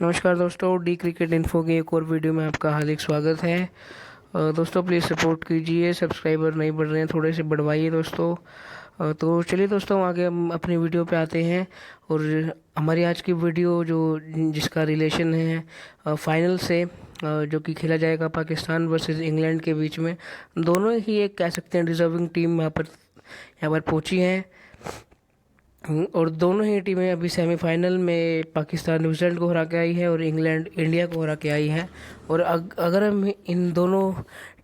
नमस्कार दोस्तों, D cricket info की एक और वीडियो में आपका हार्दिक स्वागत है। दोस्तों प्लीज़ सपोर्ट कीजिए। सब्सक्राइबर नहीं बढ़ रहे हैं, थोड़े से बढ़वाइए दोस्तों। तो चलिए दोस्तों, आगे हम अपनी वीडियो पे आते हैं। और हमारी आज की वीडियो जिसका रिलेशन है फाइनल से, जो कि खेला जाएगा पाकिस्तान वर्सेस इंग्लैंड के बीच में। दोनों ही एक कह सकते हैं डिजर्विंग टीम यहाँ पर पहुंची हैं। और दोनों ही टीमें अभी सेमीफाइनल में पाकिस्तान न्यूजीलैंड को हरा के आई है और इंग्लैंड इंडिया को हरा के आई है। और अगर हम इन दोनों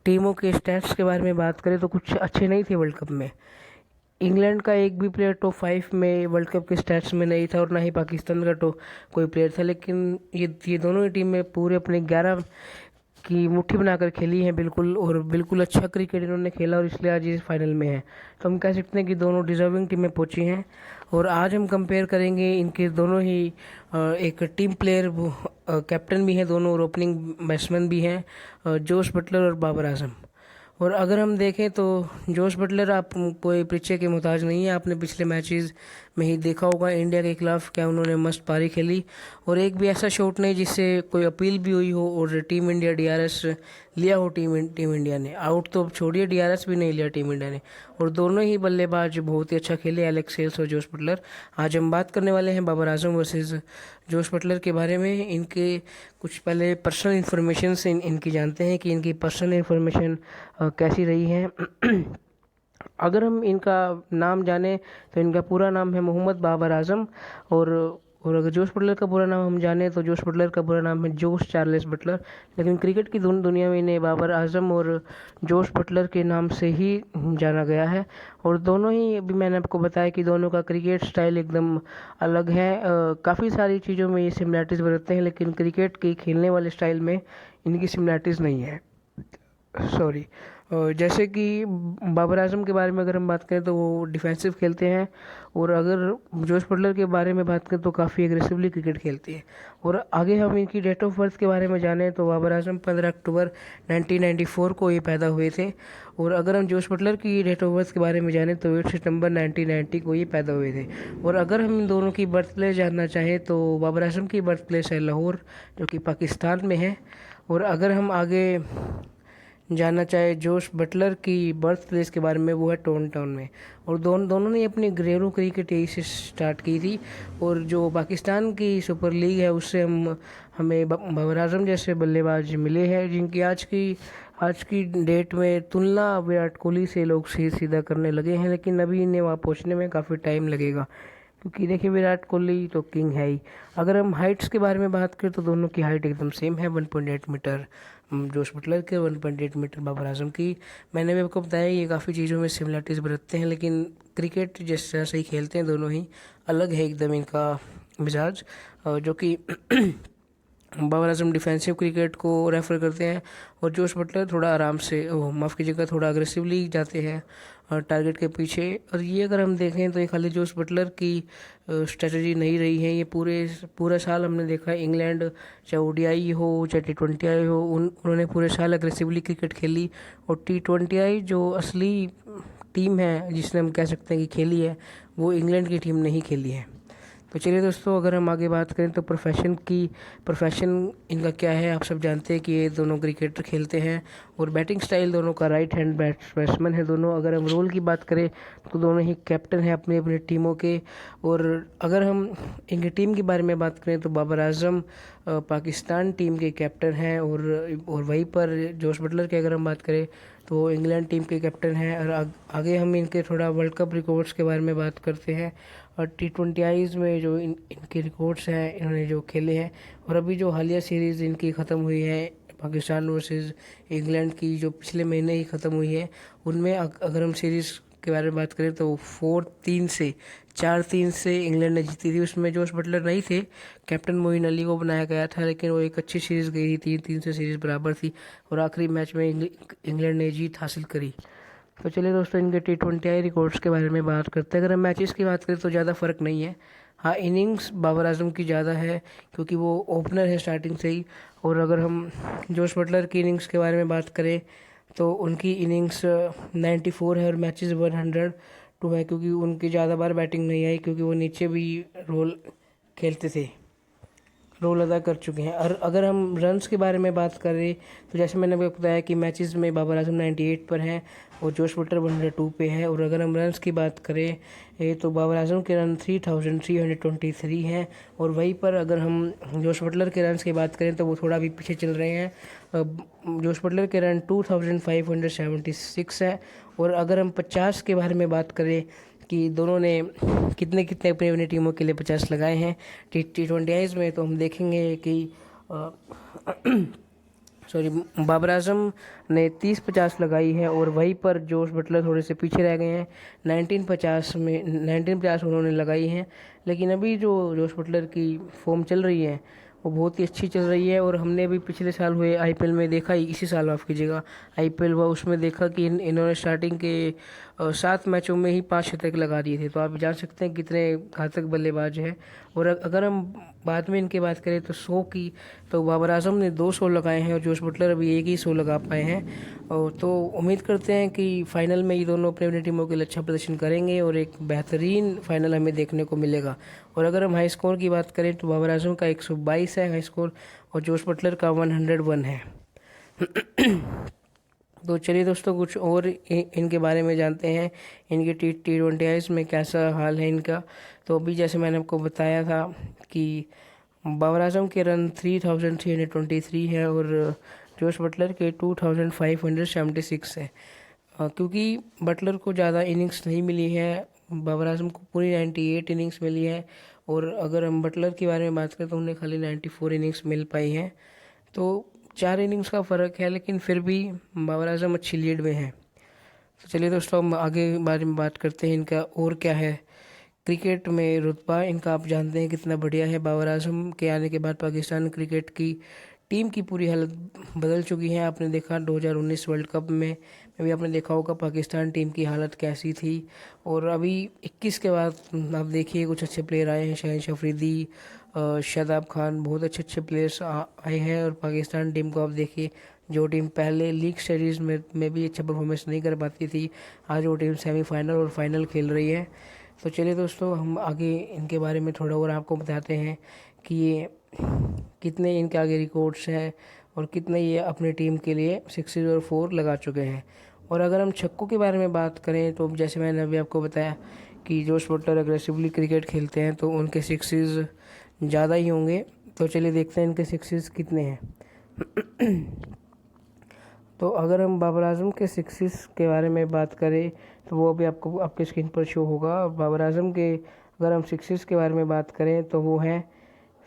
टीमों के स्टैट्स के बारे में बात करें तो कुछ अच्छे नहीं थे वर्ल्ड कप में। इंग्लैंड का एक भी प्लेयर टॉप 5 में वर्ल्ड कप के स्टैट्स में नहीं था और ना ही पाकिस्तान का कोई प्लेयर था। लेकिन ये दोनों ही टीमें पूरे अपने 11 की मुट्ठी बनाकर खेली है बिल्कुल, और बिल्कुल अच्छा क्रिकेट इन्होंने खेला और इसलिए आज इस फाइनल में है। तो हम कह सकते हैं कि दोनों डिजर्विंग टीमें पहुंची हैं। और आज हम कंपेयर करेंगे इनके दोनों ही एक टीम प्लेयर, कैप्टन भी हैं दोनों और ओपनिंग बैट्समैन भी हैं, जोश बटलर और बाबर आजम। और अगर हम देखें तो जोश बटलर आप कोई परिचय के मोहताज नहीं है। आपने पिछले मैचेस में ही देखा होगा इंडिया के खिलाफ क्या उन्होंने मस्त पारी खेली, और एक भी ऐसा शॉट नहीं जिससे कोई अपील भी हुई हो और टीम इंडिया डीआरएस लिया हो। टीम इंडिया ने आउट तो छोड़िए, डीआरएस भी नहीं लिया टीम इंडिया ने। और दोनों ही बल्लेबाज बहुत ही अच्छा खेले, एलेक्स हेल्स और जोश बटलर। आज हम बात करने वाले हैं बाबर आजम वर्सेस जोश बटलर के बारे में। इनके कुछ पहले पर्सनल इन्फॉर्मेशन से इनकी जानते हैं कि इनकी पर्सनल इन्फॉर्मेशन कैसी रही है। अगर हम इनका नाम जाने तो इनका पूरा नाम है मोहम्मद बाबर आजम। और अगर जोश बटलर का पूरा नाम हम जाने तो जोश बटलर का पूरा नाम है जोश चार्ल्स बटलर। लेकिन क्रिकेट की दुनिया में इन्हें बाबर आजम और जोश बटलर के नाम से ही जाना गया है। और दोनों ही, अभी मैंने आपको बताया कि दोनों का क्रिकेट स्टाइल एकदम अलग है। काफ़ी सारी चीज़ों में ये सिमिलैरिटीज़ बरतते हैं, लेकिन क्रिकेट के खेलने वाले स्टाइल में इनकी सिमिलैरिटीज़ नहीं है। सॉरी। जैसे कि बाबर आजम के बारे में अगर हम बात करें तो वो डिफेंसिव खेलते हैं, और अगर जोश बटलर के बारे में बात करें तो काफ़ी एग्रेसिवली क्रिकेट खेलते हैं। और आगे हम इनकी डेट ऑफ बर्थ के बारे में जानें तो बाबर आजम 15 अक्टूबर 1994 को ये पैदा हुए थे। और अगर हम जोश बटलर की डेट ऑफ बर्थ के बारे में जानें तो 8 सितंबर 1990 को ये पैदा हुए थे। और अगर हम इन दोनों की बर्थ प्लेस जानना चाहें तो बाबर आजम की बर्थ प्लेस है लाहौर, जो कि पाकिस्तान में है। और अगर हम आगे जानना चाहे जोश बटलर की बर्थ प्लेस के बारे में, वो है टोन टाउन में। और दोनों ने अपनी घरेलू क्रिकेट यही से स्टार्ट की थी। और जो पाकिस्तान की सुपर लीग है उससे हमें बाबर आजम जैसे बल्लेबाज मिले हैं, जिनकी आज की डेट में तुलना विराट कोहली से लोग सीधा करने लगे हैं। लेकिन अभी इन्हें वहाँ पहुँचने में काफ़ी टाइम लगेगा, क्योंकि देखिए विराट कोहली तो किंग है ही। अगर हम हाइट्स के बारे में बात करें तो दोनों की हाइट एकदम सेम है, 1.8 मीटर जोश बटलर के, 1.8 मीटर बाबर आजम की। मैंने भी आपको बताया ये काफ़ी चीज़ों में सिमिलरिटीज़ बरतते हैं, लेकिन क्रिकेट जिस तरह से ही खेलते हैं दोनों ही अलग है एकदम इनका मिजाज। जो कि बाबर आजम डिफेंसिव क्रिकेट को रेफर करते हैं और जोश बटलर थोड़ा आराम से, माफ़ कीजिएगा, थोड़ा अग्रेसिवली जाते हैं टारगेट के पीछे। और ये अगर हम देखें तो ये खाली जोश बटलर की स्ट्रेटजी नहीं रही है। ये पूरा साल हमने देखा है इंग्लैंड, चाहे ओडीआई हो चाहे T20I हो, उन्होंने पूरे साल अग्रेसिवली क्रिकेट खेली। और T20I जो असली टीम है जिसने हम कह सकते हैं कि खेली है, वो इंग्लैंड की टीम नहीं खेली है। तो चलिए दोस्तों, अगर हम आगे बात करें तो प्रोफेशन इनका क्या है, आप सब जानते हैं कि ये दोनों क्रिकेटर खेलते हैं। और बैटिंग स्टाइल दोनों का राइट हैंड बैट्समैन है दोनों। अगर हम रोल की बात करें तो दोनों ही कैप्टन हैं अपनी अपनी टीमों के। और अगर हम इनकी टीम के बारे में बात करें तो बाबर आजम पाकिस्तान टीम के कैप्टन हैं, और वहीं पर जोश बटलर की अगर हम बात करें तो वो इंग्लैंड टीम के कैप्टन हैं। और आगे हम इनके थोड़ा वर्ल्ड कप रिकॉर्ड्स के बारे में बात करते हैं, और T20Is में जो इनके रिकॉर्ड्स हैं इन्होंने जो खेले हैं। और अभी जो हालिया सीरीज़ इनकी ख़त्म हुई है पाकिस्तान वर्सेस इंग्लैंड की, जो पिछले महीने ही ख़त्म हुई है, उनमें अगर हम सीरीज़ के बारे में बात करें तो 4-3 से इंग्लैंड ने जीती थी। उसमें जोश बटलर नहीं थे, कैप्टन मोइन अली को बनाया गया था, लेकिन वो एक अच्छी सीरीज़ गई थी, 3-3 से सीरीज़ बराबर थी। और आखिरी मैच में इंग्लैंड ने जीत हासिल करी। तो चलिए दोस्तों, इनके T20I रिकॉर्ड्स के बारे में बात करते हैं। अगर हम मैचेस की बात करें तो ज़्यादा फ़र्क नहीं है। हाँ, इनिंग्स बाबर आजम की ज़्यादा है क्योंकि वो ओपनर है स्टार्टिंग से ही। और अगर हम जोश बटलर की इनिंग्स के बारे में बात करें तो उनकी इनिंग्स 94 है और मैचेस 102 है, क्योंकि उनकी ज़्यादा बार बैटिंग नहीं आई, क्योंकि वो नीचे भी रोल खेलते थे। रोल अदा कर चुके हैं। और अगर हम रन्स के बारे में बात करें तो जैसे मैंने आपको बताया कि मैचेस में बाबर आजम 98 पर हैं और जोश बटलर 102 पे है। और अगर हम रन्स की बात करें तो बाबर आजम के रन 3323 हैं। और वहीं पर अगर हम जोश बटलर के रन्स की बात करें तो वो थोड़ा भी पीछे चल रहे हैं। जोश बटलर के रन 2576 है। और अगर हम 50 के बारे में बात करें कि दोनों ने कितने कितने अपनी अपनी टीमों के लिए 50 लगाए हैं T20 में, तो हम देखेंगे कि सॉरी बाबर आजम ने 30-50 लगाई है और वहीं पर जोश बटलर थोड़े से पीछे रह गए हैं। 1950 उन्होंने लगाई हैं। लेकिन अभी जो जोश बटलर की फॉर्म चल रही है वो बहुत ही अच्छी चल रही है। और हमने अभी पिछले साल हुए आईपीएल में देखा, इसी साल माफ़ कीजिएगा आईपीएल हुआ, उसमें देखा कि इन्होंने स्टार्टिंग के 7 मैचों में ही 5 शतक लगा दिए थे। तो आप जान सकते हैं कितने घातक बल्लेबाज हैं। और अगर हम बाद में इनकी बात करें तो 100 की, तो बाबर आजम ने 200 लगाए हैं और जोश बटलर अभी एक ही 100 लगा पाए हैं। और तो उम्मीद करते हैं कि फाइनल में ये दोनों अपनी अपनी टीमों के लिए अच्छा प्रदर्शन करेंगे और एक बेहतरीन फाइनल हमें देखने को मिलेगा। और अगर हम हाई स्कोर की बात करें तो बाबर आजम का 122 है हाई स्कोर और जोश बटलर का 101 है। तो चलिए दोस्तों कुछ और इनके बारे में जानते हैं, इनके T20 में कैसा हाल है इनका। तो अभी जैसे मैंने आपको बताया था कि बाबर आजम के रन 3323 है और जोश बटलर के 2576 है। क्योंकि बटलर को ज़्यादा इनिंग्स नहीं मिली है, बाबर आजम को पूरी 98 इनिंग्स मिली है। और अगर हम बटलर के बारे में बात करें तो उन्हें खाली 94 इनिंग्स मिल पाई हैं। तो 4 इनिंग्स का फ़र्क है, लेकिन फिर भी बाबर आजम अच्छी लीड में है। तो चलिए दोस्तों हम आगे बारे में बात करते हैं इनका और क्या है क्रिकेट में रुतबा इनका। आप जानते हैं कितना बढ़िया है। बाबर आजम के आने के बाद पाकिस्तान क्रिकेट की टीम की पूरी हालत बदल चुकी है। आपने देखा 2019 वर्ल्ड कप में भी आपने देखा होगा पाकिस्तान टीम की हालत कैसी थी। और अभी 21 के बाद आप देखिए कुछ अच्छे प्लेयर आए हैं, शहनशाह अफरीदी, शादाब खान, बहुत अच्छे अच्छे प्लेयर्स आए हैं। और पाकिस्तान टीम को आप देखिए, जो टीम पहले लीग सीरीज़ में भी अच्छा परफॉर्मेंस नहीं कर पाती थी, आज वो टीम सेमीफाइनल और फाइनल खेल रही है। तो चलिए दोस्तों हम आगे इनके बारे में थोड़ा और आपको बताते हैं कि ये कितने इनके आगे रिकॉर्ड्स हैं और कितने ये अपनी टीम के लिए 6 और 4 लगा चुके हैं। और अगर हम छक्कों के बारे में बात करें तो जैसे मैंने अभी आपको बताया कि जोश बटलर अग्रेसिवली क्रिकेट खेलते हैं तो उनके 6 ज़्यादा ही होंगे। तो चलिए देखते हैं इनके 6 कितने हैं। तो अगर हम बाबर आजम के 6 के बारे में बात करें तो वो अभी आपको आपके स्क्रीन पर शो होगा। बाबर आजम के अगर हम 6 के बारे में बात करें तो वो हैं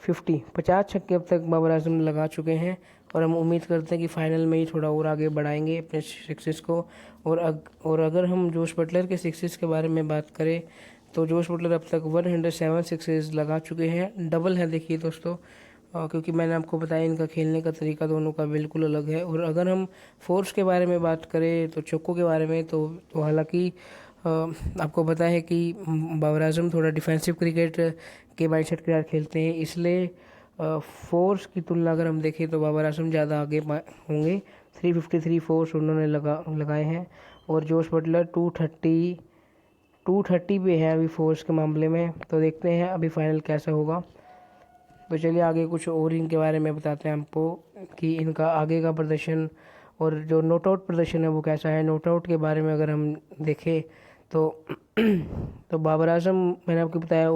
50 छक्के अब तक बाबर आजम लगा चुके हैं। और हम उम्मीद करते हैं कि फाइनल में ही थोड़ा और आगे बढ़ाएंगे अपने 6 को। और अगर हम जोश बटलर के 6 के बारे में बात करें तो जोश बटलर अब तक 107 6 लगा चुके हैं। डबल है देखिए दोस्तों, क्योंकि मैंने आपको बताया इनका खेलने का तरीका दोनों का बिल्कुल अलग है। और अगर हम फोर्स के बारे में बात करें तो चौकों के बारे में तो हालांकि आपको पता है कि बाबर आजम थोड़ा डिफेंसिव क्रिकेट के माइंडसेट के साथ खेलते हैं, इसलिए फोर्स की तुलना अगर हम देखें तो बाबर आजम ज़्यादा आगे होंगे। 353 फोर्स उन्होंने लगाए हैं और जोश बटलर 230 पे है अभी फोर्स के मामले में। तो देखते हैं अभी फाइनल कैसा होगा। तो चलिए आगे कुछ और इनके बारे में बताते हैं आपको कि इनका आगे का प्रदर्शन और जो नॉट आउट प्रदर्शन है वो कैसा है। नॉट आउट के बारे में अगर हम देखें तो तो बाबर आजम मैंने आपको बताया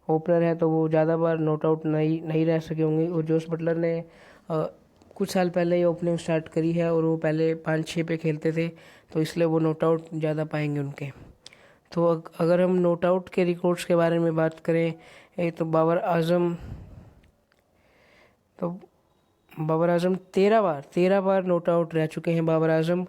ओपनर है तो वो ज़्यादा बार नॉट आउट नहीं रह सके होंगे। और जोश बटलर ने कुछ साल पहले ही ओपनिंग स्टार्ट करी है और वो पहले 5-6 पे खेलते थे, तो इसलिए वो नॉट आउट ज़्यादा पाएंगे उनके। तो अगर हम नॉट आउट के रिकॉर्ड्स के बारे में बात करें तो बाबर आजम 13 बार नॉट आउट रह चुके हैं बाबर आजम,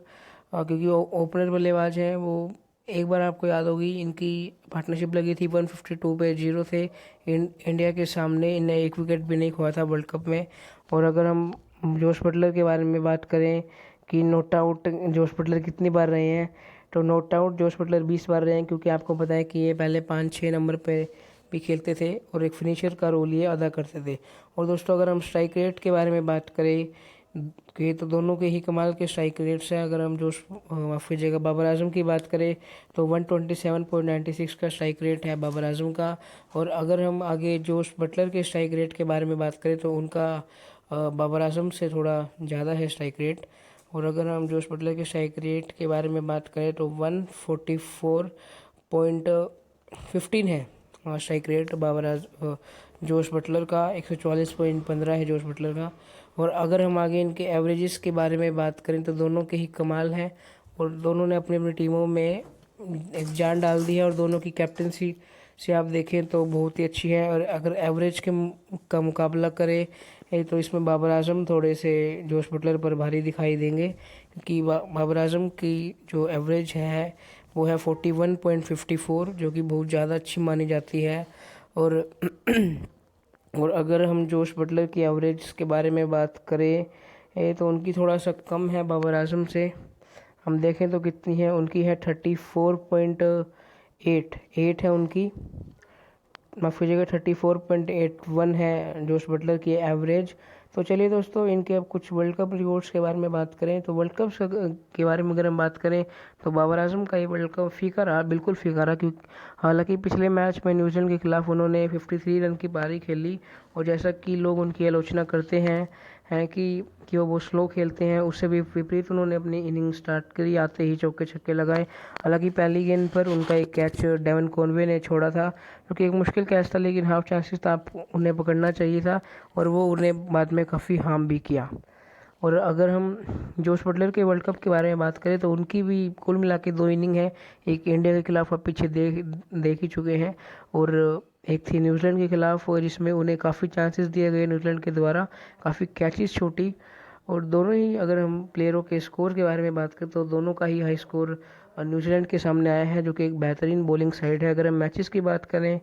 क्योंकि ओपनर बल्लेबाज हैं वो। एक बार आपको याद होगी इनकी पार्टनरशिप लगी थी 152 पे 0 थे इंडिया के सामने, इन्हें एक विकेट भी नहीं खोया था वर्ल्ड कप में। और अगर हम जोश बटलर के बारे में बात करें कि नॉट आउट जोश बटलर कितनी बार रहे हैं, तो नॉट आउट जोश बटलर 20 बार रहे हैं, क्योंकि आपको पता है कि ये पहले 5-6 नंबर पे भी खेलते थे और एक फिनिशर का रोल ये अदा करते थे। और दोस्तों अगर हम स्ट्राइक रेट के बारे में बात करें के तो दोनों के ही कमाल के स्ट्राइक रेट्स हैं। अगर हम जोश माफ़ कीजिएगा बाबर आजम की बात करें तो 127.96 का स्ट्राइक रेट है बाबर आजम का। और अगर हम आगे जोश बटलर के स्ट्राइक रेट के बारे में बात करें तो उनका बाबर आजम से थोड़ा ज़्यादा है स्ट्राइक रेट। और अगर हम जोश बटलर के स्ट्राइक रेट के बारे में बात करें तो 144.15 है स्ट्राइक रेट जोश बटलर का। 144.15 है जोश बटलर का। और अगर हम आगे इनके एवरेजेस के बारे में बात करें तो दोनों के ही कमाल हैं और दोनों ने अपनी अपनी टीमों में एक जान डाल दी है। और दोनों की कैप्टनसी से आप देखें तो बहुत ही अच्छी है। और अगर एवरेज का मुकाबला करें तो इसमें बाबर आजम थोड़े से जोश बटलर पर भारी दिखाई देंगे, क्योंकि बाबर आजम की जो एवरेज है वो है 41.54, जो कि बहुत ज़्यादा अच्छी मानी जाती है। और और अगर हम जोश बटलर की एवरेज के बारे में बात करें तो उनकी थोड़ा सा कम है बाबर आजम से। हम देखें तो कितनी है, उनकी है 34.8 है उनकी, माफ़ कीजिएगा 34.81 है जोश बटलर की एवरेज। तो चलिए दोस्तों, इनके अब कुछ वर्ल्ड कप रिकॉर्ड्स के बारे में बात करें तो वर्ल्ड कप के बारे में अगर हम बात करें तो बाबर आजम का ये वर्ल्ड कप फीका रहा, बिल्कुल फीका रहा। क्योंकि हालांकि पिछले मैच में न्यूजीलैंड के खिलाफ उन्होंने 53 रन की पारी खेली और जैसा कि लोग उनकी आलोचना करते हैं कि वो स्लो खेलते हैं, उससे भी विपरीत उन्होंने अपनी इनिंग स्टार्ट करी, आते ही चौके छक्के लगाए। हालांकि पहली गेंद पर उनका एक कैच डेवन कॉनवे ने छोड़ा था, जो कि एक मुश्किल कैच था, लेकिन हाफ चांसेस था, उन्हें पकड़ना चाहिए था और वो उन्हें बाद में काफ़ी हार्म भी किया। और अगर हम जोश बटलर के वर्ल्ड कप के बारे में बात करें तो उनकी भी कुल मिला के 2 इनिंग है। एक इंडिया के खिलाफ आप पीछे देख ही चुके हैं और एक थी न्यूजीलैंड के खिलाफ जिसमें उन्हें काफ़ी चांसेस दिए गए न्यूजीलैंड के द्वारा, काफ़ी कैचेस छोटी। और दोनों ही अगर हम प्लेयरों के स्कोर के बारे में बात करें तो दोनों का ही हाई स्कोर न्यूजीलैंड के सामने आया है, जो कि एक बेहतरीन बॉलिंग साइड है। अगर हम मैचेस की बात करें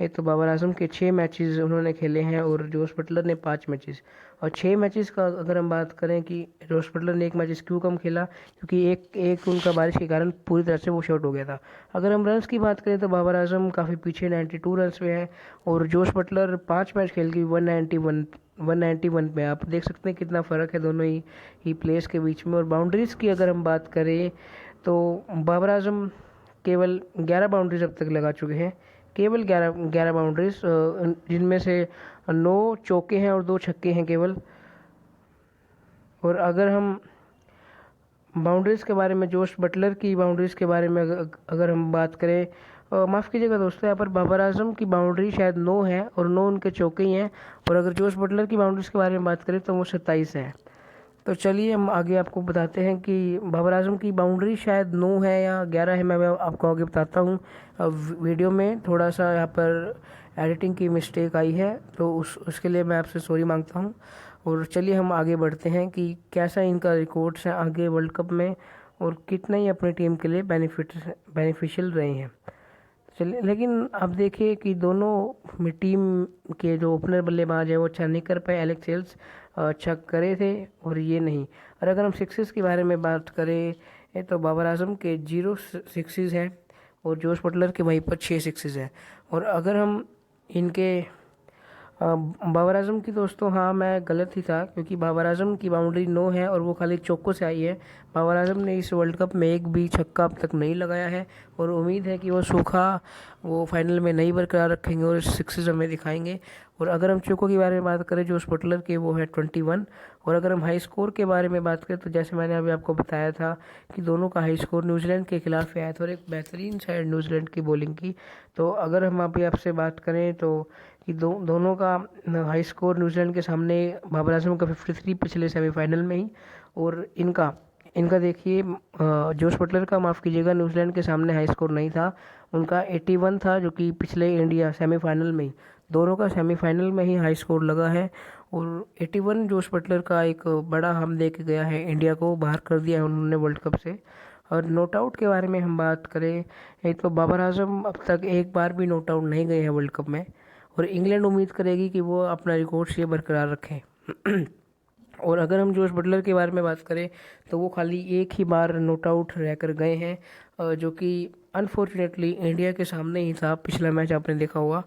तो बाबर आजम के 6 मैचेस उन्होंने खेले हैं और जोश बटलर ने 5 मैचेस। और 6 मैचेस का अगर हम बात करें कि जोश बटलर ने 1 मैचेस क्यों कम खेला, क्योंकि एक उनका बारिश के कारण पूरी तरह से वो शॉर्ट हो गया था। अगर हम रन्स की बात करें तो बाबर आजम काफ़ी पीछे 92 रन्स पे है और जोश बटलर 5 मैच खेल के 191 पे। आप देख सकते हैं कितना फ़र्क है दोनों ही प्लेयर्स के बीच में। और बाउंड्रीज़ की अगर हम बात करें तो बाबर आजम केवल 11 बाउंड्रीज अब तक लगा चुके हैं, केवल 11 बाउंड्रीज, जिनमें से 9 चौके हैं और 2 छक्के हैं केवल। और अगर हम बाउंड्रीज़ के बारे में, जोश बटलर की बाउंड्रीज़ के बारे में अगर हम बात करें, माफ़ कीजिएगा दोस्तों, यहाँ पर बाबर आजम की बाउंड्री शायद 9 है और 9 उनके चौके ही हैं। और अगर जोश बटलर की बाउंड्रीज़ के बारे में बात करें तो वो 27 है। तो चलिए हम आगे आपको बताते हैं कि बाबर आजम की बाउंड्री शायद 9 है या 11 है, मैं आपको आगे बताता हूँ। वीडियो में थोड़ा सा यहाँ पर एडिटिंग की मिस्टेक आई है, तो उसके लिए मैं आपसे सॉरी मांगता हूँ। और चलिए हम आगे बढ़ते हैं कि कैसा इनका रिकॉर्ड्स है आगे वर्ल्ड कप में और कितना ही अपनी टीम के लिए बेनिफिशियल रहे हैं। चलिए, लेकिन आप देखिए कि दोनों टीम के जो ओपनर बल्लेबाज है वो अच्छा नहीं कर पाए। एलेक्स हेल्स अच्छा करे थे और ये नहीं। और अगर हम सिक्सेस के बारे में बात करें तो बाबर आजम के 0 सिक्सेस हैं और जोश बटलर के वहीं पर 6 सिक्सेस हैं। और अगर हम इनके बाबर आजम की, दोस्तों हाँ मैं गलत ही था, क्योंकि बाबर आजम की बाउंड्री 9 है और वो खाली चौकों से आई है। बाबर आजम ने इस वर्ल्ड कप में एक भी छक्का अब तक नहीं लगाया है और उम्मीद है कि वो फाइनल में नहीं बरकरार रखेंगे और सिक्सेस हमें दिखाएंगे। और अगर हम चौकों के बारे में बात करें जोश बटलर के, वो है 21। और अगर हम हाई स्कोर के बारे में बात करें तो जैसे मैंने अभी आपको बताया था कि दोनों का हाई स्कोर न्यूजीलैंड के खिलाफ आया था और एक बेहतरीन साइड न्यूजीलैंड की बॉलिंग की। तो अगर हम अभी आपसे बात करें तो कि दोनों का हाई स्कोर न्यूजीलैंड के सामने बाबर आजम का 53 पिछले सेमीफाइनल में ही, और इनका देखिए जोश बटलर का, माफ़ कीजिएगा, न्यूजीलैंड के सामने हाई स्कोर नहीं था, उनका 81 था, जो कि पिछले इंडिया सेमीफाइनल में ही, दोनों का सेमीफाइनल में ही हाई स्कोर लगा है। और 81 जोश बटलर का एक बड़ा हम दे के गया है, इंडिया को बाहर कर दिया है उन्होंने वर्ल्ड कप से। और नॉट आउट के बारे में हम बात करें तो बाबर आजम अब तक एक बार भी नॉट आउट नहीं गए हैं वर्ल्ड कप में और इंग्लैंड उम्मीद करेगी कि वो अपना रिकॉर्ड ये बरकरार रखें। और अगर हम जोश बटलर के बारे में बात करें तो वो खाली एक ही बार नॉट आउट रहकर गए हैं, जो कि अनफॉर्चुनेटली इंडिया के सामने ही था। पिछला मैच आपने देखा होगा,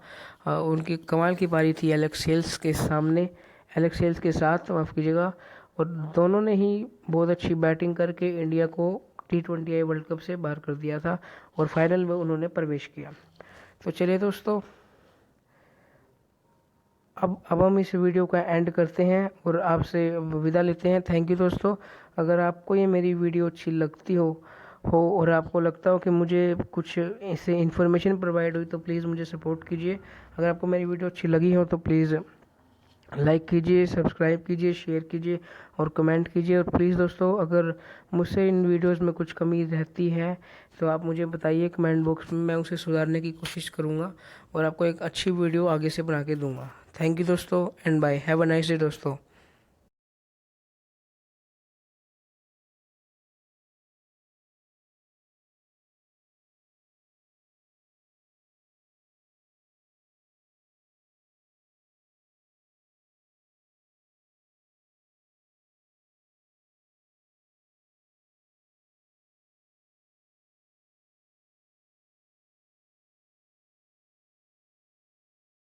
उनकी कमाल की पारी थी एलेक्स हेल्स के साथ, माफ़ कीजिएगा। और दोनों ने ही बहुत अच्छी बैटिंग करके इंडिया को T20I वर्ल्ड कप से बाहर कर दिया था और फाइनल में उन्होंने प्रवेश किया। तो चलिए दोस्तों, अब हम इस वीडियो का एंड करते हैं और आपसे विदा लेते हैं। थैंक यू दोस्तों। अगर आपको ये मेरी वीडियो अच्छी लगती हो और आपको लगता हो कि मुझे कुछ इससे इन्फॉर्मेशन प्रोवाइड हुई तो प्लीज़ मुझे सपोर्ट कीजिए। अगर आपको मेरी वीडियो अच्छी लगी हो तो प्लीज़ लाइक कीजिए, सब्सक्राइब कीजिए, शेयर कीजिए और कमेंट कीजिए। और प्लीज़ दोस्तों, अगर मुझसे इन वीडियोस में कुछ कमी रहती है तो आप मुझे बताइए कमेंट बॉक्स में, मैं उसे सुधारने की कोशिश करूँगा और आपको एक अच्छी वीडियो आगे से बना के दूँगा। थैंक यू दोस्तों and bye. Have a nice day दोस्तों।